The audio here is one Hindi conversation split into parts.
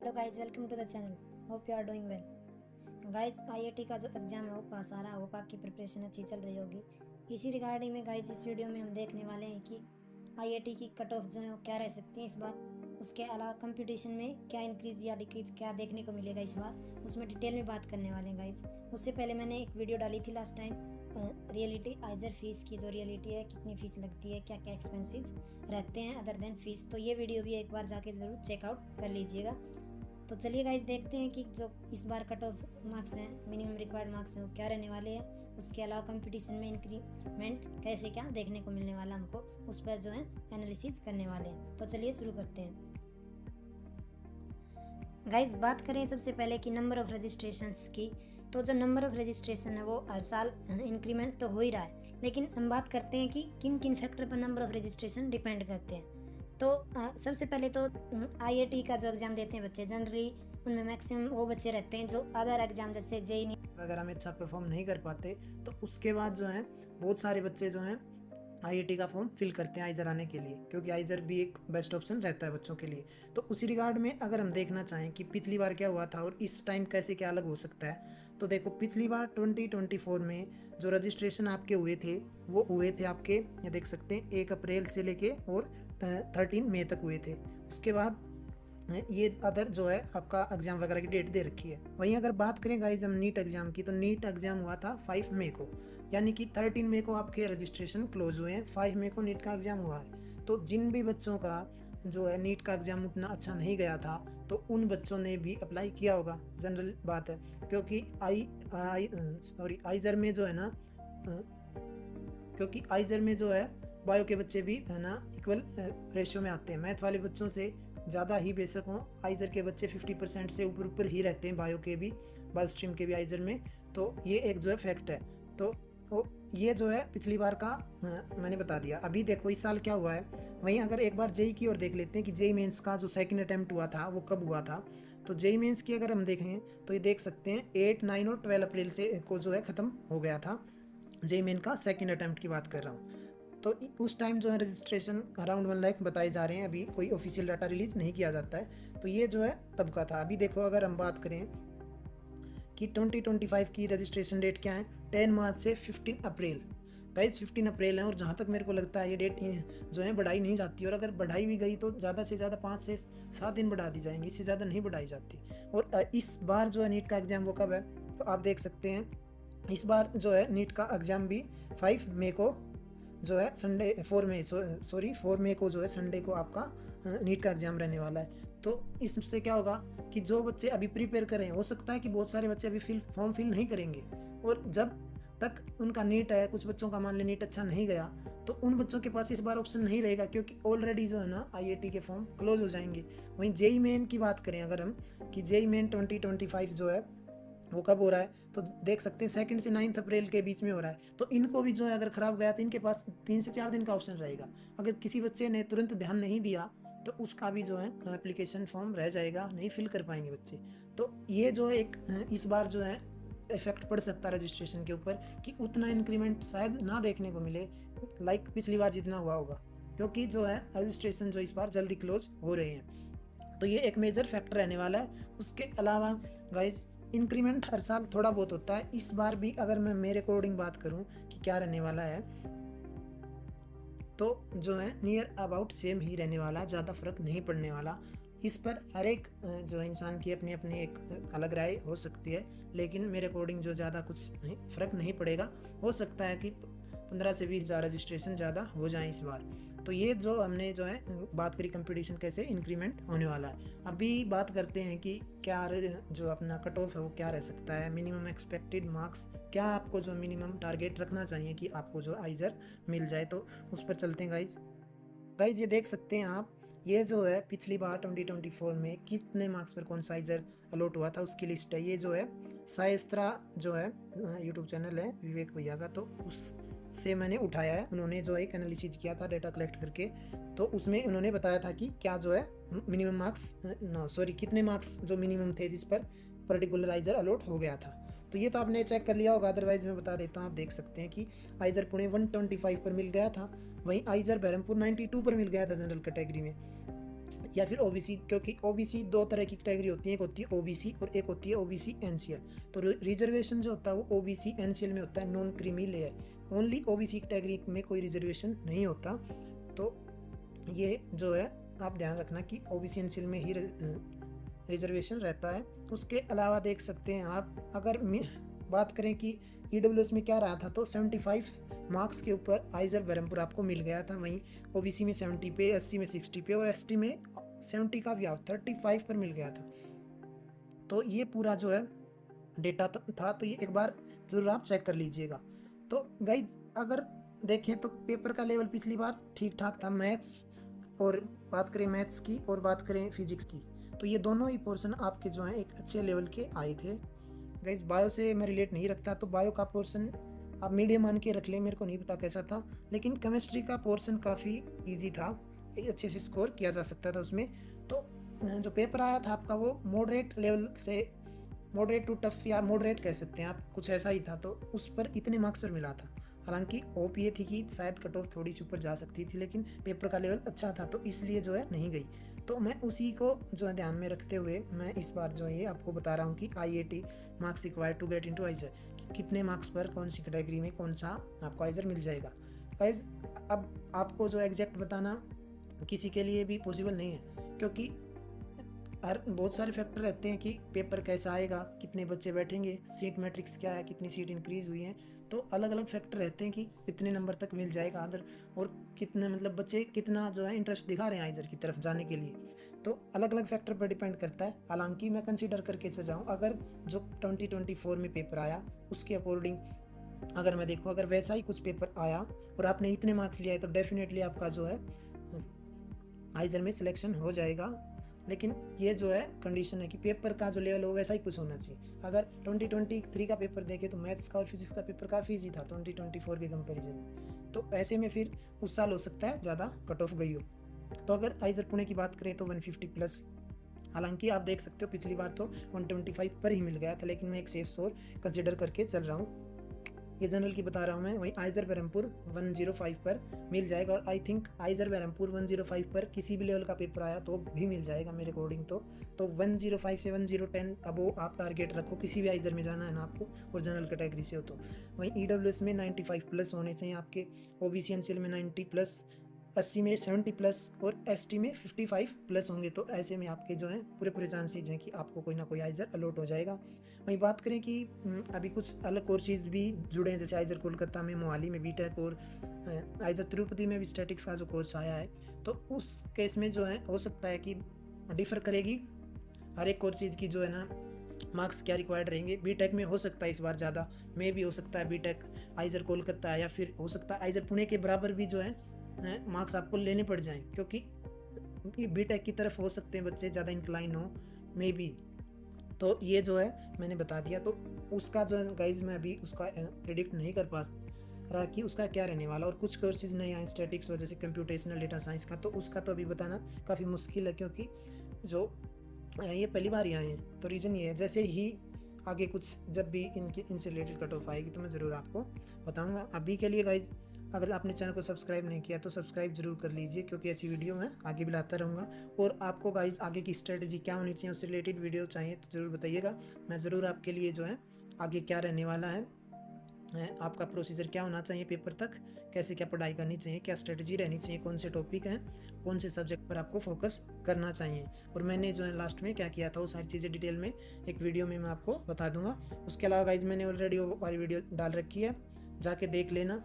Hello guys, welcome to the channel. Hope you are doing well. Guys, IIT का जो एग्ज़ाम है वो पास आ रहा है। होप आपकी प्रिपरेशन अच्छी चल रही होगी। इसी रिगार्डिंग में गाइस इस वीडियो में हम देखने वाले हैं कि आईआईटी की कट ऑफ जो है वो क्या रह सकती है इस बार। उसके अलावा कंपटीशन में क्या इंक्रीज या डिक्रीज क्या देखने को मिलेगा इस बार, उसमें डिटेल में बात करने वाले हैं गाइस। उससे पहले मैंने एक वीडियो डाली थी लास्ट टाइम रियलिटी आइजर फीस की, जो रियलिटी है कितनी फ़ीस लगती है, क्या क्या एक्सपेंसेस रहते हैं अदर देन फीस। तो ये वीडियो भी एक बार जाके ज़रूर चेकआउट कर लीजिएगा। तो चलिए गाइस देखते हैं कि जो इस बार कट ऑफ मार्क्स हैं, मिनिमम रिक्वायर्ड मार्क्स हैं, वो क्या रहने वाले हैं। उसके अलावा कंपटीशन में इंक्रीमेंट कैसे क्या देखने को मिलने वाला हमको, उस पर जो है एनालिसिस करने वाले हैं। तो चलिए शुरू करते हैं गाइस। बात करें सबसे पहले कि नंबर ऑफ़ रजिस्ट्रेशंस की, तो जो नंबर ऑफ़ रजिस्ट्रेशन है वो हर साल इंक्रीमेंट तो हो ही रहा है, लेकिन हम बात करते हैं कि किन किन फैक्टर पर नंबर ऑफ़ रजिस्ट्रेशन डिपेंड करते हैं। तो सबसे पहले तो आईआईटी का जो एग्ज़ाम देते हैं बच्चे, जनरली उनमें मैक्सिमम वो बच्चे रहते हैं जो अदर एग्ज़ाम जैसे जेईई वगैरह में अच्छा परफॉर्म नहीं कर पाते, तो उसके बाद जो है बहुत सारे बच्चे जो हैं आईआईटी का फॉर्म फिल करते हैं आइजर आने के लिए, क्योंकि आइजर भी एक बेस्ट ऑप्शन रहता है बच्चों के लिए। तो उसी रिगार्ड में अगर हम देखना चाहें कि पिछली बार क्या हुआ था और इस टाइम कैसे क्या अलग हो सकता है, तो देखो पिछली बार 2024 में जो रजिस्ट्रेशन आपके हुए थे वो हुए थे आपके, ये देख सकते हैं 1 अप्रैल से लेके और 13 मई तक हुए थे। उसके बाद ये अदर जो है आपका एग्जाम वगैरह की डेट दे रखी है। वहीं अगर बात करें गाइज हम नीट एग्जाम की, तो नीट एग्जाम हुआ था 5 मई को, यानी कि 13 मई को आपके रजिस्ट्रेशन क्लोज हुए हैं, 5 मई को नीट का एग्जाम हुआ है। तो जिन भी बच्चों का जो है नीट का एग्जाम उतना अच्छा नहीं गया था, तो उन बच्चों ने भी अप्लाई किया होगा, जनरल बात है। क्योंकि आइजर में जो है ना, क्योंकि आइजर में जो है बायो के बच्चे भी है ना इक्वल रेशियो में आते हैं। मैथ वाले बच्चों से ज़्यादा ही बेशक हों, आइजर के बच्चे 50% से ऊपर ही रहते हैं, बायो के भी, बायो स्ट्रीम के भी आइजर में। तो ये एक जो है फैक्ट है। तो ये जो है पिछली बार का मैंने बता दिया। अभी देखो इस साल क्या हुआ है। वहीं अगर एक बार जेई की ओर देख लेते हैं कि जेई मेंस का जो सेकंड अटैम्प्ट हुआ था वो कब हुआ था, तो जेई मेंस की अगर हम देखें तो ये देख सकते हैं 8, 9 और 12 अप्रैल से को जो है ख़त्म हो गया था। जेई मेन का सेकंड अटैम्प्ट की बात कर रहा हूँ। तो उस टाइम जो है रजिस्ट्रेशन अराउंड 1 लाख बताए जा रहे हैं, अभी कोई ऑफिशियल डाटा रिलीज नहीं किया जाता है। तो ये जो है तब का था। अभी देखो अगर हम बात करें कि 2025 की रजिस्ट्रेशन डेट क्या है, 10 मार्च से 15 अप्रैल। गाइज 15 अप्रैल है, और जहाँ तक मेरे को लगता है ये डेट जो है बढ़ाई नहीं जाती, और अगर बढ़ाई भी गई तो ज़्यादा से ज़्यादा 5 से 7 दिन बढ़ा दी जाएंगी, इससे ज़्यादा नहीं बढ़ाई जाती। और इस बार जो है नीट का एग्ज़ाम वो कब है, तो आप देख सकते हैं इस बार जो है नीट का एग्ज़ाम भी 5 मई को जो है संडे, 4 मई को जो है संडे को आपका नीट का एग्ज़ाम रहने वाला है। तो इससे क्या होगा कि जो बच्चे अभी प्रिपेयर कर रहे हैं, हो सकता है कि बहुत सारे बच्चे अभी फॉर्म फिल नहीं करेंगे, और जब तक उनका नीट है, कुछ बच्चों का मान लें नीट अच्छा नहीं गया, तो उन बच्चों के पास इस बार ऑप्शन नहीं रहेगा, क्योंकि ऑलरेडी जो है ना आईआईटी के फॉर्म क्लोज हो जाएंगे। वहीं जेई मेन की बात करें अगर हम, कि जेई मेन 2025 जो है वो कब हो रहा है, तो देख सकते हैं 2 से 9 अप्रैल के बीच में हो रहा है। तो इनको भी जो है अगर ख़राब गया तो इनके पास 3 से 4 दिन का ऑप्शन रहेगा। अगर किसी बच्चे ने तुरंत ध्यान नहीं दिया तो उसका भी जो है एप्लीकेशन फॉर्म रह जाएगा, नहीं फिल कर पाएंगे बच्चे। तो ये जो है एक इस बार जो है इफेक्ट पड़ सकता है रजिस्ट्रेशन के ऊपर, कि उतना इंक्रीमेंट शायद ना देखने को मिले लाइक पिछली बार जितना हुआ होगा, क्योंकि जो है रजिस्ट्रेशन जो इस बार जल्दी क्लोज हो रहे हैं। तो ये एक मेजर फैक्टर रहने वाला है। उसके अलावा गाइज इंक्रीमेंट हर साल थोड़ा बहुत होता है। इस बार भी अगर मैं मेरे अकॉर्डिंग बात करूं कि क्या रहने वाला है, तो जो है नियर अबाउट सेम ही रहने वाला है, ज़्यादा फर्क नहीं पड़ने वाला। इस पर हर एक जो इंसान की अपनी अपनी एक अलग राय हो सकती है, लेकिन मेरे अकॉर्डिंग जो ज़्यादा कुछ फ़र्क नहीं पड़ेगा। हो सकता है कि 15 से 20 हज़ार रजिस्ट्रेशन ज़्यादा हो जाए इस बार। तो ये जो हमने जो है बात करी कंपटीशन कैसे इंक्रीमेंट होने वाला है। अभी बात करते हैं कि क्या जो अपना कट ऑफ है वो क्या रह सकता है, मिनिमम एक्सपेक्टेड मार्क्स क्या आपको जो मिनिमम टारगेट रखना चाहिए कि आपको जो आइजर मिल जाए, तो उस पर चलते हैं गाइज ये देख सकते हैं आप, ये जो है पिछली बार 2024 में कितने मार्क्स पर कौन सा आइजर अलॉट हुआ था उसकी लिस्ट है। ये जो है सायस्त्रा जो है यूट्यूब चैनल है विवेक भैया का, तो उससे मैंने उठाया है। उन्होंने जो एक एनालिसिस किया था डेटा कलेक्ट करके, तो उसमें उन्होंने बताया था कि क्या जो है मिनिमम मार्क्स कितने मार्क्स जो मिनिमम थे जिस पर पर्टिकुलर आइजर अलॉट हो गया था। तो ये तो आपने चेक कर लिया होगा, अदरवाइज मैं बता देता हूँ। आप देख सकते हैं कि आइजर पुणे 125 पर मिल गया था, वहीं आइजर बहरमपुर 92 पर मिल गया था जनरल कैटेगरी में। या फिर ओबीसी, क्योंकि ओबीसी दो तरह की कैटेगरी होती है, एक होती है ओबीसी और एक होती है ओबीसी एनसीएल। तो रिजर्वेशन जो होता है वो ओबीसी एनसीएल में होता है, non creamy layer. Only OBC category में कोई रिजर्वेशन नहीं होता। तो ये जो है आप ध्यान रखना कि ओबीसी एनसीएल में ही रिजर्वेशन रहता है। उसके अलावा देख सकते हैं आप, अगर बात करें कि ईडब्ल्यूएस में क्या रहा था, तो 75 मार्क्स के ऊपर आइजर बरहमपुर आपको मिल गया था। वहीं ओबीसी में 70 पे, एससी में 60 पे और एसटी में 70 का भी 35 पर मिल गया था। तो ये पूरा जो है डेटा था, तो ये एक बार ज़रूर आप चेक कर लीजिएगा। तो गाइज अगर देखें तो पेपर का लेवल पिछली बार ठीक ठाक था, मैथ्स और बात करें मैथ्स की और बात करें फिजिक्स की, तो ये दोनों ही पोर्शन आपके जो हैं एक अच्छे लेवल के आए थे। गाइज बायो से मैं रिलेट नहीं रखता, तो बायो का पोर्शन आप मीडियम मान के रख लें, मेरे को नहीं पता कैसा था, लेकिन केमिस्ट्री का पोर्शन काफ़ी इजी था, अच्छे से स्कोर किया जा सकता था उसमें। तो जो पेपर आया था आपका वो मॉडरेट लेवल से, मॉडरेट टू टफ या मॉडरेट कह सकते हैं आप, कुछ ऐसा ही था। तो उस पर इतने मार्क्स पर मिला था। हालांकि होप ये थी कि शायद कट ऑफ थोड़ी सी ऊपर जा सकती थी, लेकिन पेपर का लेवल अच्छा था तो इसलिए जो है नहीं गई। तो मैं उसी को जो है ध्यान में रखते हुए मैं इस बार जो है आपको बता रहा हूँ कि IAT marks required to get into IISER, कितने मार्क्स पर कौन सी कैटेगरी में कौन सा आपको आइजर मिल जाएगा। गाइज अब आपको जो एग्जैक्ट बताना किसी के लिए भी पॉसिबल नहीं है, क्योंकि हर बहुत सारे फैक्टर रहते हैं कि पेपर कैसा आएगा, कितने बच्चे बैठेंगे, सीट मैट्रिक्स क्या है, कितनी सीट इंक्रीज हुई हैं। तो अलग अलग फैक्टर रहते हैं कि कितने नंबर तक मिल जाएगा अदर, और कितने मतलब बच्चे कितना जो है इंटरेस्ट दिखा रहे हैं आइजर की तरफ जाने के लिए। तो अलग अलग फैक्टर पर डिपेंड करता है। हालांकि मैं कंसीडर करके चल रहा हूँ, अगर जो 2024 में पेपर आया उसके अकॉर्डिंग अगर मैं देखूँ, अगर वैसा ही कुछ पेपर आया और आपने इतने मार्क्स लिए तो डेफिनेटली आपका जो है आइजर में सिलेक्शन हो जाएगा। लेकिन ये जो है कंडीशन है कि पेपर का जो लेवल हो वैसा ही कुछ होना चाहिए। अगर 2023 का पेपर देखें तो मैथ्स का और फिजिक्स का पेपर काफ़ी ईजी था 2024 के कंपैरिजन में। तो ऐसे में फिर उस साल हो सकता है ज़्यादा कट ऑफ गई हो। तो अगर आइजर पुणे की बात करें तो 150 प्लस, हालांकि आप देख सकते हो पिछली बार तो 125 पर ही मिल गया था, लेकिन मैं एक सेफ स्कोर कंसिडर करके चल रहा हूँ। ये जनरल की बता रहा हूँ मैं। वहीं आइजर बरहमपुर 105 पर मिल जाएगा, और आई थिंक आइजर बरहमपुर 105 पर किसी भी लेवल का पेपर आया तो भी मिल जाएगा मेरे अकॉर्डिंग। तो 105 से 1010 अब वो आप टारगेट रखो, किसी भी आइजर में जाना है ना आपको, और जनरल कैटेगरी से हो तो। वहीं ईडब्ल्यूएस में 95 प्लस होने चाहिए आपके, ओबीसी एनसीएल में 90 प्लस, 80 में 70 प्लस और एसटी में 55 प्लस होंगे। तो ऐसे में आपके जो हैं पूरे चांसेज हैं कि आपको कोई ना कोई आइजर अलॉट हो जाएगा। वहीं बात करें कि अभी कुछ अलग कोर्सेज भी जुड़े हैं, जैसे आइजर कोलकाता में, मोहाली में बीटेक, और आइजर तिरुपति में भी स्टैटिक्स का जो कोर्स आया है। तो उस केस में जो है हो सकता है कि डिफ़र करेगी हर एक कोर्सेज की जो है ना मार्क्स क्या रिक्वायर्ड रहेंगे। बीटेक में हो सकता है इस बार ज़्यादा, में भी हो सकता है बीटेक आइजर कोलकाता, या फिर हो सकता है आइजर पुणे के बराबर भी जो है मार्क्स आपको लेने पड़ जाएं, क्योंकि बीटेक की तरफ हो सकते हैं बच्चे ज़्यादा इंक्लाइन हो मे बी। तो ये जो है मैंने बता दिया। तो उसका जो है गाइज मैं अभी उसका प्रेडिक्ट नहीं कर पा रहा कि उसका क्या रहने वाला, और कुछ कोर्सेज नए आए स्टैटिक्स और जैसे कंप्यूटेशनल डेटा साइंस का, तो उसका तो अभी बताना काफ़ी मुश्किल है, क्योंकि जो ये पहली बार ही आए हैं। तो रीज़न ये है, जैसे ही आगे कुछ जब भी इनसे रिलेटेड कट ऑफ आएगी तो मैं ज़रूर आपको बताऊँगा। अभी के लिए गाइज अगर आपने चैनल को सब्सक्राइब नहीं किया तो सब्सक्राइब जरूर कर लीजिए, क्योंकि ऐसी वीडियो मैं आगे भी लाता रहूँगा। और आपको गाइज आगे की स्ट्रेटजी क्या होनी चाहिए, उससे रिलेटेड वीडियो चाहिए तो ज़रूर बताइएगा। मैं ज़रूर आपके लिए जो है आगे क्या रहने वाला है, आपका प्रोसीजर क्या होना चाहिए पेपर तक, कैसे क्या पढ़ाई करनी चाहिए, क्या स्ट्रेटजी रहनी चाहिए, कौन से टॉपिक हैं, कौन से सब्जेक्ट पर आपको फोकस करना चाहिए, और मैंने जो है लास्ट में क्या किया था वो सारी चीज़ें डिटेल में एक वीडियो में मैं आपको बता दूंगा। उसके अलावा गाइज मैंने ऑलरेडी वो वाली वीडियो डाल रखी है, जाके देख लेना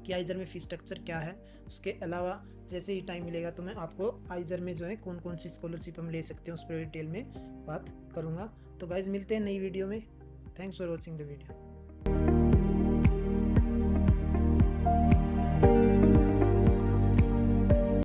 कि आइजर में फ़ीस स्ट्रक्चर क्या है। उसके अलावा जैसे ही टाइम मिलेगा तो मैं आपको आइजर में जो है कौन कौन सी स्कॉलरशिप हम ले सकते हैं उस पर डिटेल में बात करूँगा। तो गाइज मिलते हैं नई वीडियो में। Thanks for watching the video.